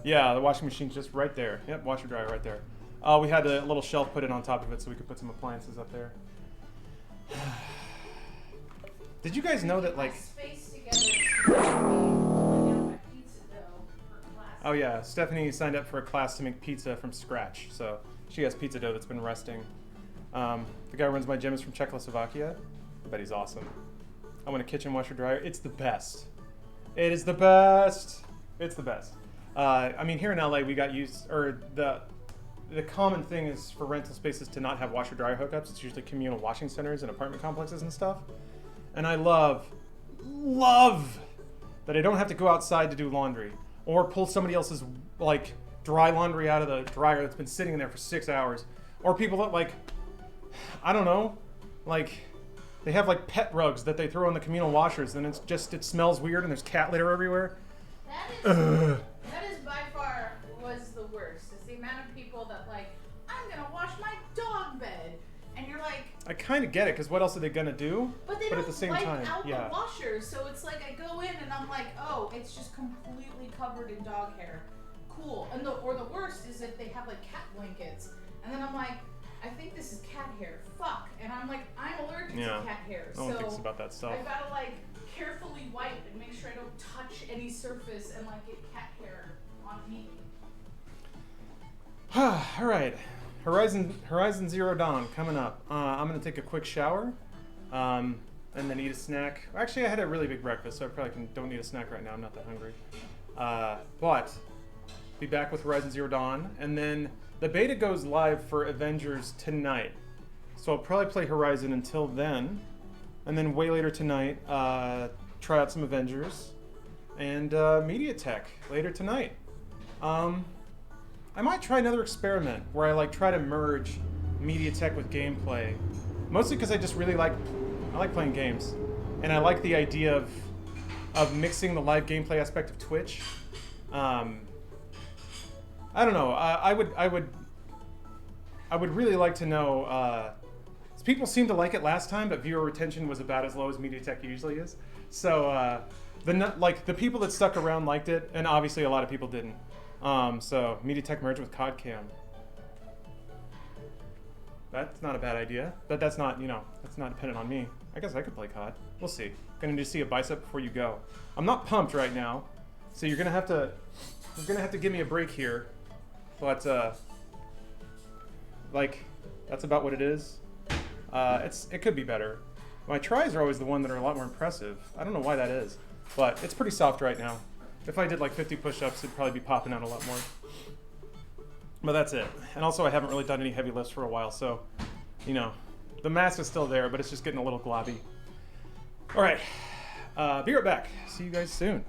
Yeah, the washing machine's just right there. Yep, washer dryer right there. We had a little shelf put in on top of it so we could put some appliances up there. Did you guys know that like? Oh yeah, Stephanie signed up for a class to make pizza from scratch, so she has pizza dough that's been resting. The guy who runs my gym is from Czechoslovakia. I bet he's awesome. I want a kitchen washer dryer. It's the best. It is the best. It's the best. I mean, here in LA, we got used, or the common thing is for rental spaces to not have washer dryer hookups. It's usually communal washing centers and apartment complexes and stuff. And I love that I don't have to go outside to do laundry or pull somebody else's like dry laundry out of the dryer that's been sitting in there for 6 hours. Or people that like, I don't know, like they have like pet rugs that they throw in the communal washers and it smells weird and there's cat litter everywhere. That is by far was the worst. It's the amount of people that like, I'm gonna wash my dog bed. And you're like, I kind of get it, because what else are they gonna do? But they at don't the same wipe time, out yeah. the washer, so it's like I go in and I'm like, oh, it's just completely covered in dog hair. Cool. And the worst is if they have like cat blankets, and then I'm like, I think this is cat hair. Fuck. And I'm like, I'm allergic to cat hair, No one thinks about that stuff. I gotta like carefully wipe and make sure I don't touch any surface and like get cat hair on me. All right. Horizon Zero Dawn coming up. I'm gonna take a quick shower, and then eat a snack. Actually, I had a really big breakfast, so I probably don't need a snack right now. I'm not that hungry. But be back with Horizon Zero Dawn, and then the beta goes live for Avengers tonight. So I'll probably play Horizon until then, and then way later tonight, try out some Avengers, and MediaTek later tonight. I might try another experiment where I like try to merge MediaTek with gameplay, mostly because I just really like playing games, and I like the idea of mixing the live gameplay aspect of Twitch. I don't know. I would really like to know People seemed to like it last time, but viewer retention was about as low as MediaTek usually is. So the people that stuck around liked it, and obviously a lot of people didn't. So MediaTek merged with CodCam. That's not a bad idea, but that's not dependent on me. I guess I could play COD. We'll see. Gonna need to see a bicep before you go. I'm not pumped right now, so you're gonna have to give me a break here. But like, that's about what it is. It could be better. My tries are always the one that are a lot more impressive. I don't know why that is, but it's pretty soft right now. If I did like 50 push-ups, it'd probably be popping out a lot more. But that's it. And also, I haven't really done any heavy lifts for a while, so, you know, the mass is still there, but it's just getting a little globby. All right, be right back. See you guys soon.